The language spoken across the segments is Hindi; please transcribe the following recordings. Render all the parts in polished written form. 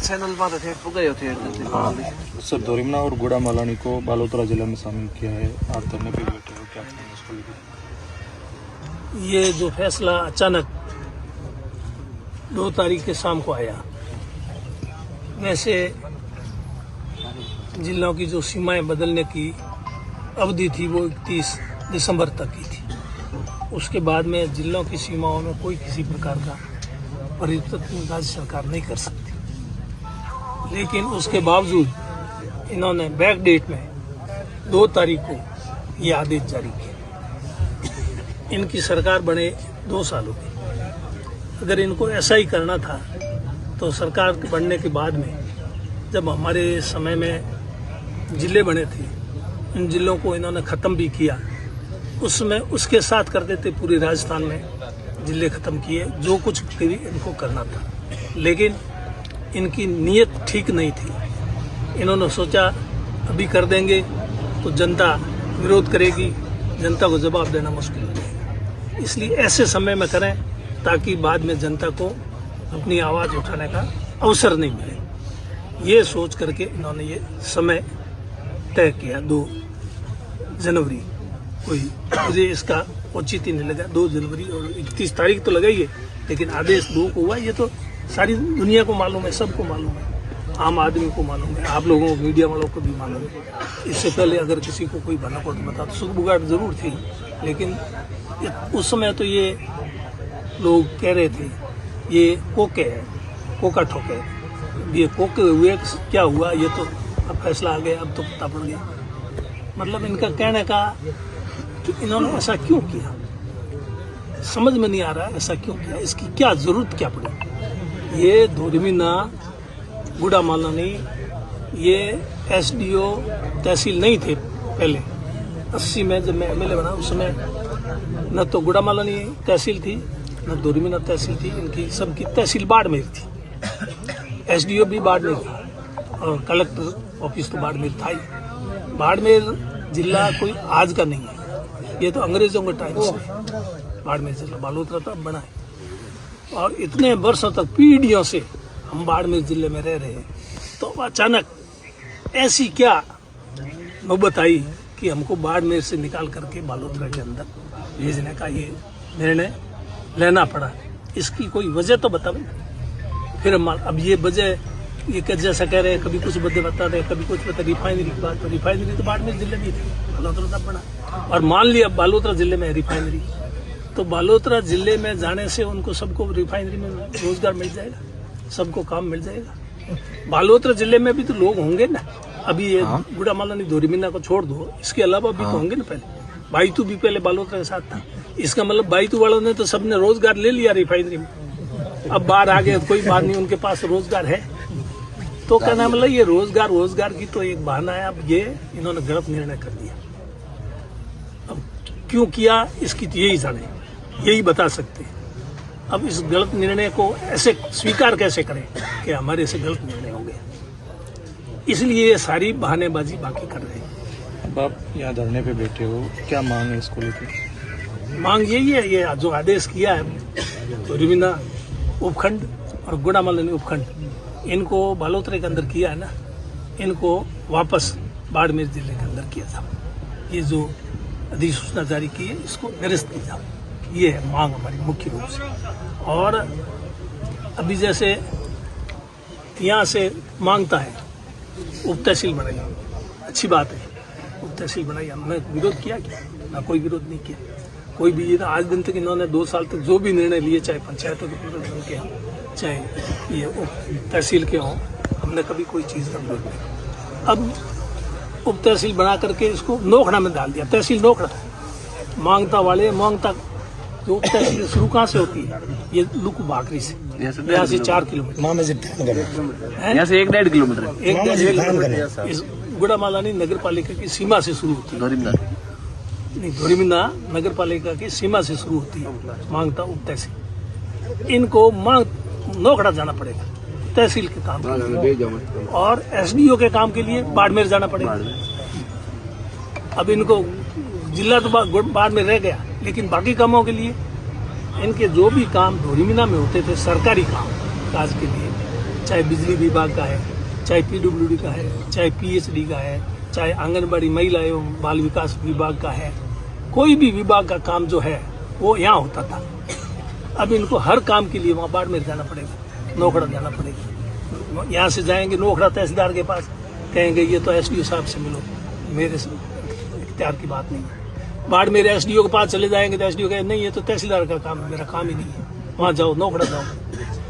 चैनल में थे तो गए थे सर धोरीमना और गुड़ा मालानी को बालोतरा जिला में शामिल किया है, आप धरने पे बैठे हो, क्या कहेंगे इसको लेकर? ये जो फैसला अचानक 2 तारीख के शाम को आया, वैसे जिलों की जो सीमाएं बदलने की अवधि थी वो 31 दिसंबर तक की थी। उसके बाद में जिलों की सीमाओं में कोई किसी प्रकार का परिवर्तन राज्य सरकार नहीं कर सकती। लेकिन उसके बावजूद इन्होंने बैक डेट में 2 तारीख को ये आदेश जारी किया। इनकी सरकार बने 2 साल हो गए। अगर इनको ऐसा ही करना था तो सरकार बनने के बाद में जब हमारे समय में जिले बने थे, इन जिलों को इन्होंने ख़त्म भी किया। उसमें उसके साथ कर देते पूरे राजस्थान में जिले ख़त्म किए, जो कुछ भी इनको करना था। लेकिन इनकी नीयत ठीक नहीं थी। इन्होंने सोचा अभी कर देंगे तो जनता विरोध करेगी, जनता को जवाब देना मुश्किल हो जाएगा, इसलिए ऐसे समय में करें ताकि बाद में जनता को अपनी आवाज़ उठाने का अवसर नहीं मिले। ये सोच करके इन्होंने ये समय तय किया 2 जनवरी। कोई मुझे इसका औचित्य नहीं लगा, 2 जनवरी और 31 तारीख तो लगाई है, लेकिन आदेश 2 को हुआ। ये तो सारी दुनिया को मालूम है, सबको मालूम है, आम आदमी को मालूम है, आप लोगों को, मीडिया वालों को भी मालूम है। इससे पहले अगर किसी को कोई भनक और बता तो सुगबुगाहट जरूर थी, लेकिन उस समय तो ये लोग कह रहे थे ये कोके है, कोका ठोके। ये कोके हुए क्या हुआ, ये तो अब फैसला आ गया, अब तो पता पड़ गया। मतलब इनका कहने का कि इन्होंने ऐसा क्यों किया समझ में नहीं आ रहा है। ऐसा क्यों किया, इसकी क्या जरूरत क्या पड़ी। ये धोरीमना गुड़ा मालानी ये एसडीओ तहसील नहीं थे पहले। 80 में जब मैं एमएलए बना उस समय न तो गुड़ा मालानी तहसील थी न धोरीमना तहसील थी। इनकी सबकी तहसील बाड़मेर थी, एसडीओ भी बाड़मेर था और कलेक्टर ऑफिस तो बाड़मेर था ही। बाड़मेर जिला कोई आज का नहीं है, ये तो अंग्रेजों के टाइम से बाड़मेर जिला बालोतरा तक बना है। और इतने वर्षों तक पीढ़ियों से हम बाड़मेर जिले में रह रहे हैं, तो अचानक ऐसी क्या नौबत आई कि हमको बाड़मेर से निकाल करके बालोतरा के अंदर भेजने का ये निर्णय लेना पड़ा। इसकी कोई वजह तो बताओ। फिर अब ये वजह ये जैसा कह रहे हैं, कभी कुछ बदले बता रहे, कभी कुछ बता। रिफाइनरी की बात, तो रिफाइनरी तो बाड़मेर जिले में थी, बालोतरा तब बना। और मान लिया बालोतरा जिले में रिफाइनरी, तो बालोतरा जिले में जाने से उनको सबको रिफाइनरी में रोजगार मिल जाएगा, सबको काम मिल जाएगा। बालोतरा जिले में भी तो लोग होंगे ना। अभी ये गुड़ा मालानी धोरीमना को छोड़ दो, इसके अलावा भी तो होंगे ना। पहले बाईतू भी पहले बालोतरा के साथ था। इसका मतलब बाईतू वालों ने तो सबने रोजगार ले लिया रिफाइनरी में। अब बाहर आ गए, कोई बात नहीं, उनके पास रोजगार है। तो कहना मतलब ये रोजगार की तो एक बहाना है। अब ये इन्होंने गलत निर्णय कर दिया। अब क्यों किया इसकी तो यही जाने, यही बता सकते हैं। अब इस गलत निर्णय को ऐसे स्वीकार कैसे करें कि हमारे से गलत निर्णय हो गया। इसलिए ये सारी बहानेबाजी बाकी कर रहे हैं। अब आप यहाँ धरने पे बैठे हो, क्या मांग है इसको लेकर? मांग यही है, ये जो आदेश किया है धोरीमना उपखंड और गुड़ा मालानी उपखंड, इनको बालोतरा के अंदर किया है ना, इनको वापस बाड़मेर जिले के अंदर किया था। ये जो अधिसूचना जारी की है इसको निरस्त किया जाए, ये है मांग हमारी मुख्य रूप से। और अभी जैसे यहाँ से मांगता है उप तहसील बनाई, अच्छी बात है, उप तहसील बनाई। हमने विरोध किया क्या? ना कोई विरोध नहीं किया। कोई भी आज दिन तक इन्होंने 2 साल तक जो भी निर्णय लिए, चाहे पंचायतों के प्रबंधन के हों, चाहे ये उप तहसील के हों, हमने कभी कोई चीज़ का विरोध नहीं। अब उप तहसील बना करके इसको नोखड़ा में डाल दिया। तहसील नोखड़ा, मांगता वाले मांगता। जो उप तहसील शुरू कहाँ से होती है? ये लुक भाकरी से, यहाँ से 4 किलोमीटर, यहाँ से 1.5 किलोमीटर, इस गुड़ा मालानी नगर पालिका की सीमा से शुरू होती है। धोरीमना नगर पालिका की सीमा से शुरू होती है मांगता उप तहसील। इनको नोखड़ा जाना पड़ेगा तहसील के काम के लिए, और एसडीओ के काम के लिए बाड़मेर जाना पड़ेगा। अब इनको जिला तो बाड़मेर रह गया, लेकिन बाकी कामों के लिए इनके जो भी काम धोरीमना में होते थे, सरकारी काम काज के लिए, चाहे बिजली विभाग का है, चाहे पीडब्ल्यूडी का है, चाहे पीएचडी का है, चाहे आंगनबाड़ी महिला एवं बाल विकास विभाग का है, कोई भी विभाग का काम जो है वो यहाँ होता था। अब इनको हर काम के लिए वहाँ बाड़मेर जाना पड़ेगा, नोखड़ा जाना पड़ेगा। यहाँ से जाएंगे नोखड़ा तहसीलदार के पास, कहेंगे ये तो एसडीओ साहब से मिलो, मेरे से इख्तियार की बात नहीं है। बाड़मेर एसडीओ के पास चले जाएंगे तो एसडीओ कहे नहीं ये तो तहसीलदार का काम है, मेरा काम ही नहीं है, वहाँ जाओ नोखड़ा जाओ।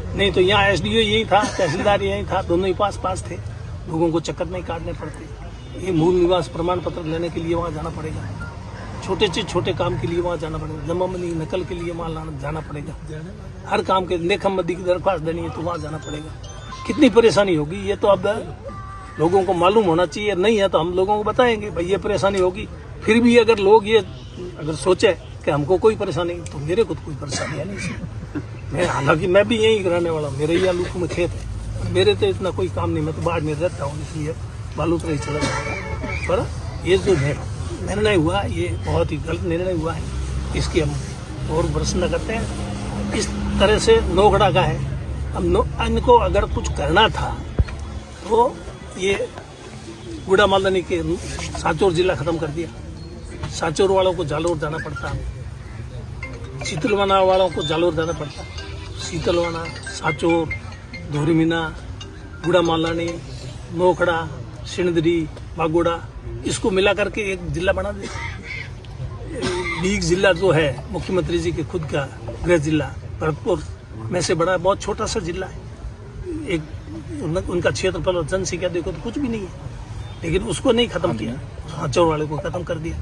नहीं तो यहाँ एसडीओ यही था, तहसीलदार यही था, दोनों ही पास थे, लोगों को चक्कर नहीं काटने पड़ते। ये मूल निवास प्रमाण पत्र लेने के लिए वहाँ जाना पड़ेगा, छोटे से छोटे काम के लिए वहाँ जाना पड़ेगा, जमाबंदी नकल के लिए वहाँ जाना पड़ेगा, हर काम के लेखमबंदी की दरख्वास्त देनी है तो वहाँ जाना पड़ेगा। कितनी परेशानी होगी ये तो अब लोगों को मालूम होना चाहिए, नहीं है तो हम लोगों को बताएंगे भाई ये परेशानी होगी। फिर भी अगर लोग ये अगर सोचे कि हमको कोई परेशानी नहीं, तो मेरे को तो कोई परेशानी है नहीं। मैं हालांकि मैं भी यहीं रहने वाला हूँ, मेरे यहाँ लूखू में खेत है, मेरे तो इतना कोई काम नहीं, मैं तो बाढ़ में रहता हूँ, इसलिए बालूतरा ही चला जाऊँगा। पर ये जो निर्णय हुआ ये बहुत ही गलत निर्णय हुआ है, इसकी हम और भरोसा करते हैं। इस तरह से नोखड़ा का है, अब इनको अगर कुछ करना था तो ये गुड़ा मालनी के सांचौर जिला खत्म कर दिया। सांचौर वालों को जालोर जाना पड़ता, शीतलवाना वालों को जालोर जाना पड़ता। शीतलवाना, सांचौर, धोरीमीना, गुड़ा मालानी, नोखड़ा, सिंदरी, बागोड़ा, इसको मिला करके एक जिला बना दे। बीग जिला जो है मुख्यमंत्री जी के खुद का गृह जिला, भरतपुर में से बड़ा बहुत छोटा सा जिला है। एक उनका क्षेत्रफल और जनसंख्या देखो तो कुछ भी नहीं है, लेकिन उसको नहीं खत्म किया, सांचौर वाले को खत्म कर दिया।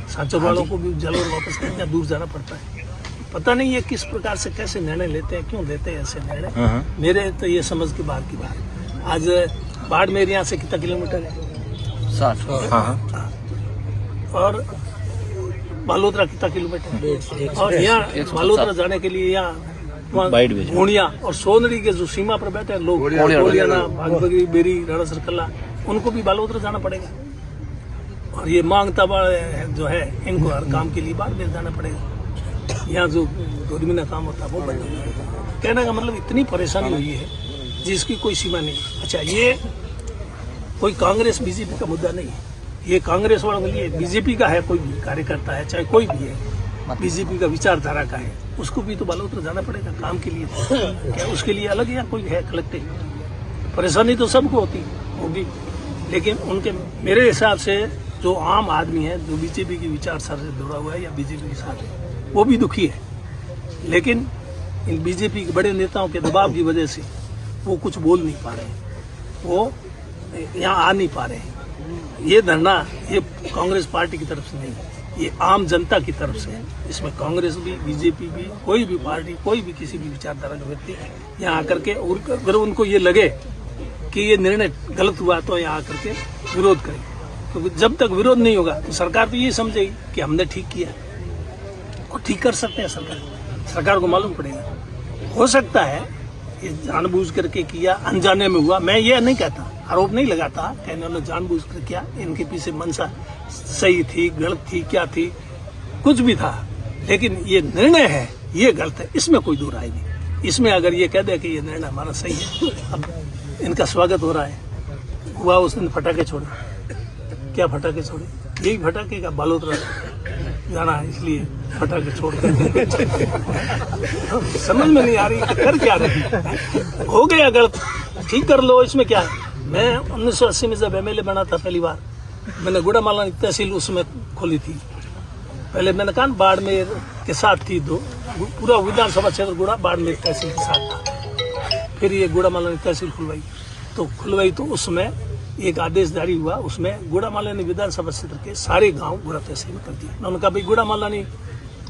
सांचौर वालों को भी जालोर वापस कितना दूर जाना पड़ता है, पता नहीं है किस प्रकार से कैसे निर्णय लेते हैं, क्यों लेते हैं ऐसे निर्णय। मेरे तो ये समझ के बाहर की बात। आज बाड़मेर यहाँ से कितना किलोमीटर है? 60। और बालोतरा कितना किलोमीटर है? और यहाँ बालोतरा जाने के लिए यहाँ घोड़िया और सोनरी के जो सीमा पर बैठे हैं लोग, गोलियाना, भागबगरी, बेरी, राणा सरकल्ला, उनको भी बालोतरा जाना पड़ेगा। और ये मांगता जो है इनको हर काम के लिए बाड़मेर जाना पड़ेगा। यहाँ जो धोरीमीना काम होता है वो बंद हो जाएगा। कहने का मतलब इतनी परेशानी हुई है जिसकी कोई सीमा नहीं। अच्छा, ये कोई कांग्रेस बीजेपी का मुद्दा नहीं है, ये कांग्रेस वालों के लिए, बीजेपी का है, कोई भी कार्यकर्ता है चाहे कोई भी है, बीजेपी का विचारधारा का है, उसको भी तो बालोतरा जाना पड़ेगा काम के लिए। क्या उसके लिए अलग या कोई है कलेक्टिव? परेशानी तो सबको होगी, लेकिन उनके मेरे हिसाब से जो आम आदमी है जो बीजेपी की विचारधारा से जुड़ा हुआ है या बीजेपी के साथ है, वो भी दुखी है, लेकिन इन बीजेपी के बड़े नेताओं के दबाव की वजह से वो कुछ बोल नहीं पा रहे, वो यहाँ आ नहीं पा रहे। ये धरना ये कांग्रेस पार्टी की तरफ से नहीं, ये आम जनता की तरफ से है। इसमें कांग्रेस भी, बीजेपी भी, कोई भी पार्टी, कोई भी किसी भी विचारधारा का व्यक्ति यहाँ आकर के, और अगर उनको ये लगे कि ये निर्णय गलत हुआ तो यहाँ आकर के विरोध करें, क्योंकि जब तक विरोध नहीं होगा तो सरकार तो ये समझेगी कि हमने ठीक किया, और ठीक कर सकते हैं सरकार को मालूम पड़ेगा। हो सकता है ये जानबूझ करके किया, अनजाने में हुआ, मैं ये नहीं कहता, आरोप नहीं लगाता कि इन्होंने जानबूझ कर किया, इनके पीछे मंशा सही थी, गलत थी, क्या थी, कुछ भी था, लेकिन ये निर्णय है ये गलत है, इसमें कोई दो राय नहीं। इसमें अगर ये कह दे कि ये निर्णय हमारा सही है, अब इनका स्वागत हो रहा है, हुआ उस दिन फटाके छोड़े, क्या फटाके छोड़े? यही फटाके का बालोतरा जाना है, इसलिए फटाके छोड़ कर समझ में नहीं आ रही कि कर क्या रहे। हो गया गलत, ठीक कर लो, इसमें क्या है। मैं 1980 में जब एमएलए बना था पहली बार, मैंने गुड़ा मालानी तहसील उसमें खोली थी। पहले मैंने कहा बाड़मेर के साथ थी, दो पूरा विधानसभा क्षेत्र गुड़ा बाड़मेर तहसील के साथ था। फिर ये गुड़ा मालानी तहसील खुलवाई तो उसमें एक आदेश जारी हुआ, उसमें गुड़ा मालानी विधानसभा क्षेत्र के सारे गांव गुड़ा तहसील में कर दिए। उन्होंने कहा भाई गुड़ा मालानी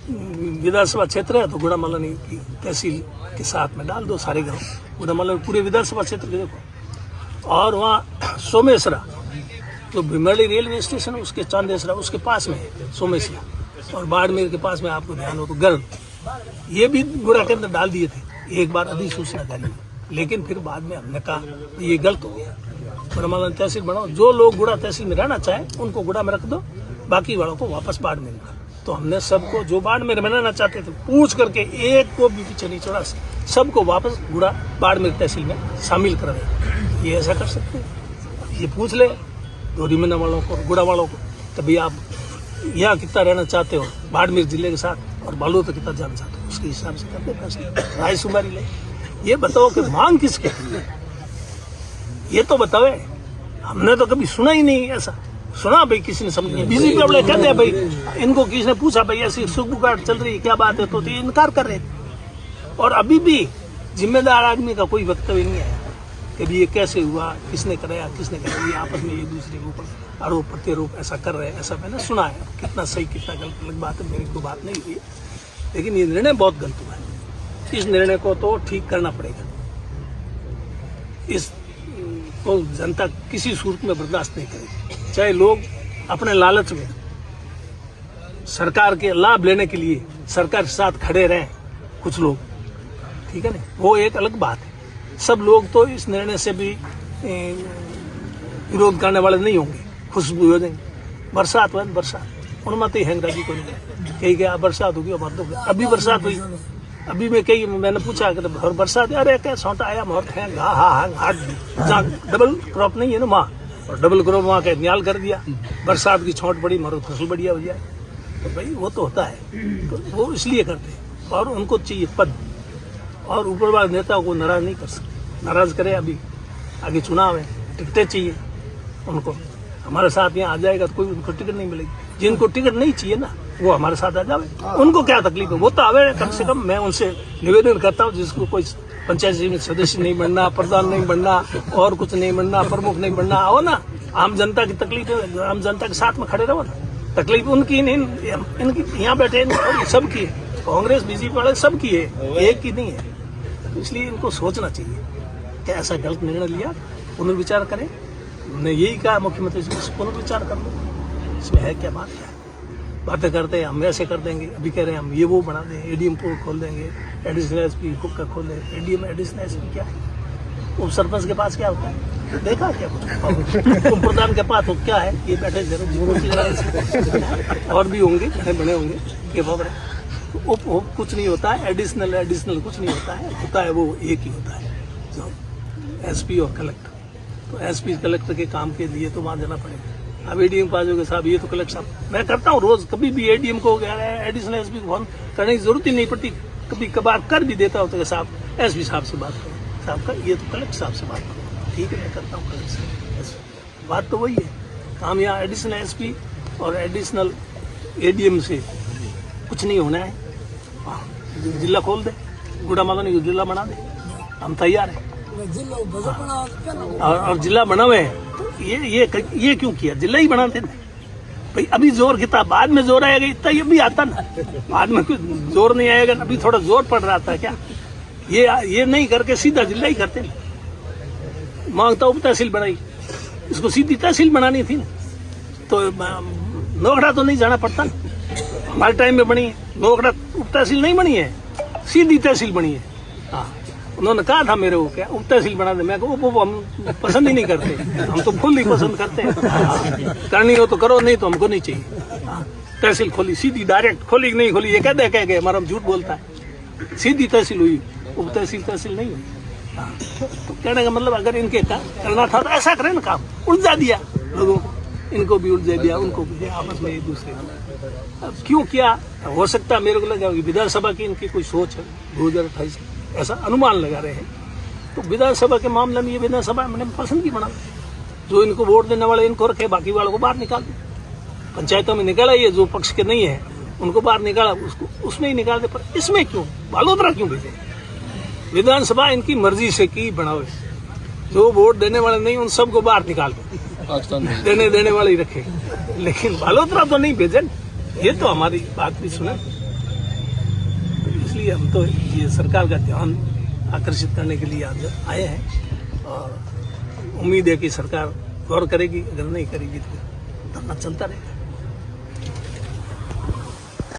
विधानसभा क्षेत्र है तो गुड़ा मालानी की तहसील के साथ में डाल दो सारे गाँव, गुड़ा मालानी पूरे विधानसभा क्षेत्र के देखो। और वहाँ सोमेश्वरा जो भीमरली रेलवे स्टेशन है उसके चांदेसरा उसके पास में है सोमेश्वरा, और बाड़मेर के पास में आपको ध्यान हो तो गर्द, ये भी गुड़ा के अंदर डाल दिए थे एक बार अधिसूचना जारी, लेकिन फिर बाद में हमने कहा ये गलत हो गया, गुड़ा मालानी तहसील बनाओ, जो लोग गुड़ा तहसील में रहना चाहे उनको गुड़ा में रख दो, बाकी वालों को वापस बाड़मेर में। तो हमने सबको जो बाड़मेर बनाना चाहते थे पूछ करके एक को भी पीछे नहीं छोड़ा, सबको वापस गुड़ा बाड़मेर तहसील में शामिल कर रहे। ये ऐसा कर सकते हैं? ये पूछ ले डोरीमना वालों को, गुड़ा वालों को, तभी आप यहाँ कितना रहना चाहते हो बाड़मेर जिले के साथ और बालोद तो कितना जाना चाहते हो, उसके हिसाब से करते फैसले, राय शुमारी ले। ये बताओ कि मांग किसके, ये तो बताओ। हमने तो कभी सुना ही नहीं ऐसा। सुना भाई किसी ने समझ नहीं, बीजेपी वाले कहते हैं भाई इनको किसी ने पूछा भाई ऐसी सुखबुगाहट चल रही है क्या बात है, तो ये इनकार कर रहे थे। और अभी भी जिम्मेदार आदमी का कोई वक्तव्य नहीं आया कि भी ये कैसे हुआ, किसने कराया, किसने कराया। ये आपस में एक दूसरे के ऊपर आरोप प्रत्यारोप ऐसा कर रहे हैं, ऐसा मैंने सुना है। कितना सही कितना गलत अलग बात है, मेरी कोई बात नहीं हुई, लेकिन ये निर्णय बहुत गलत हुआ है। इस निर्णय को तो ठीक करना पड़ेगा। इस को जनता किसी सूरत में बर्दाश्त नहीं करेगी। चाहे लोग अपने लालच में सरकार के लाभ लेने के लिए सरकार के साथ खड़े रहें कुछ लोग, ठीक है ना, वो एक अलग बात है। सब लोग तो इस निर्णय से भी विरोध करने वाले नहीं होंगे, खुश भी हो जाएंगे। बरसात हुआ, बरसात उनमती है राजी को नहीं कही गया बरसात होगी और मर्द होगी। अभी बरसात हुई, अभी मैं कही मैंने पूछा कि बरसात, अरे क्या छोटा आया मोहर है डबल क्रॉप नहीं है ना वहाँ, और डबल क्रॉप वहाँ का न्याल कर दिया। बरसात की छौट पड़ी, मरो फसल बढ़िया हो जाए, तो भाई वो तो होता है। तो वो इसलिए करते हैं और उनको चाहिए पद, और ऊपर वाले नेता को नाराज नहीं कर सकते। नाराज करे, अभी आगे चुनाव है, टिकटें चाहिए उनको। हमारे साथ यहाँ आ जाएगा तो कोई उनको टिकट नहीं मिलेगी। जिनको टिकट नहीं चाहिए ना वो हमारे साथ आ जाए, उनको क्या तकलीफ है, वो तो आवे कम से कम। मैं उनसे निवेदन करता हूँ जिसको कोई पंचायत समिति सदस्य नहीं बनना, प्रधान नहीं बनना, और कुछ नहीं बनना, प्रमुख नहीं बनना, आओ ना, आम जनता की तकलीफ है, आम जनता के साथ में खड़े रहो ना। तकलीफ उनकी नहीं, इनकी यहाँ बैठे सबकी है, कांग्रेस बीजेपी वाले सबकी है, एक की नहीं है। इसलिए इनको सोचना चाहिए कि ऐसा गलत निर्णय लिया, पुनर्विचार करें। हमने यही कहा मुख्यमंत्री से, पुनर्विचार कर लो, इसमें है क्या बात है। बातें करते हैं हम वैसे कर देंगे, अभी कह रहे हैं हम ये वो बना देंगे, एडीएम पोर्ट खोल देंगे, एडिशनल एसपी का खोल देंगे। एडीएम एडिशनल एसपी क्या है, उप सरपंच के पास क्या होता है, देखा क्या कुछ उप प्रधान के पास हो क्या है, ये बैठे जरूर और भी होंगे, बने होंगे कि उप कुछ नहीं होता है, एडिशनल कुछ नहीं होता है वो एक ही होता है, जो एसपी और कलेक्टर। तो एसपी कलेक्टर के काम के लिए तो वहाँ जाना पड़ेगा। अब एडीएम पास हो गए साहब, ये तो कलेक्टर साहब मैं करता हूँ रोज, कभी भी एडीएम को एडिशनल एसपी को फोन करने की जरूरत ही नहीं पड़ती, कभी कभार कर भी देता हूँ तो साहब एसपी साहब से बात करो, साहब का ये तो कलेक्टर साहब से बात करो, ठीक है मैं करता हूँ कलेक्टर से बात। तो वही है काम, यहाँ एडिशनल एसपी और एडिशनल एडीएम से कुछ नहीं होना है। जिला खोल दे, गुड़ा मालानी को जिला बना दे, हम तैयार हैं। और जिला बना हुए हैं तो ये क्यों किया, जिला ही बनाते ना भाई। अभी जोर कितना, बाद में जोर आएगा, इतना ये भी आता ना, बाद में कुछ जोर नहीं आएगा, अभी थोड़ा जोर पड़ रहा था क्या, ये नहीं करके सीधा जिला ही करते ना। मांगता उप तहसील बनाई, इसको सीधी तहसील बनानी थी ना, तो नोखड़ा तो नहीं जाना पड़ता ना। हमारे टाइम में बनी है नोखड़ा, उप तहसील नहीं बनी है, सीधी तहसील बनी है। हाँ, उन्होंने कहा था मेरे को क्या उप तहसील बना दे, मैं वो हम पसंद ही नहीं करते, हम तो फुल ही पसंद करते हैं। करनी हो तो करो, नहीं तो हमको नहीं चाहिए। तहसील खोली, सीधी डायरेक्ट खोली नहीं खोली ये कह गए, हमारा झूठ बोलता है। सीधी तहसील हुई, उप तहसील नहीं हुई। तो कहने का मतलब अगर इनके करना था तो ऐसा करें ना, काम उलझा दिया लोगों को, इनको भी उलझा दिया, उनको भी दिया, आपस में एक दूसरे को। अब क्यों किया, हो सकता है मेरे को लगा विधानसभा की इनकी कोई सोच है 2028 ऐसा अनुमान लगा रहे हैं। तो विधानसभा के मामले में ये विधानसभा मैंने पसंद की बना, जो इनको वोट देने वाले इनको रखे, बाकी वालों को बाहर निकाल दे। पंचायतों में निकाला, ये जो पक्ष के नहीं है उनको बाहर निकाला, उसको उसमें ही निकाल दे। पर इसमें क्यों बालोतरा क्यों भेजे? विधानसभा इनकी मर्जी से की बनावे, जो वोट देने वाले नहीं उन सबको बाहर निकाल दे, देने वाले ही रखे, लेकिन बालोतरा तो नहीं भेजे। ये तो हमारी बात भी सुने, इसलिए हम तो ये सरकार का ध्यान आकर्षित करने के लिए आज आए हैं, और उम्मीद है कि सरकार गौर करेगी, अगर नहीं करेगी तो धरना चलता रहेगा।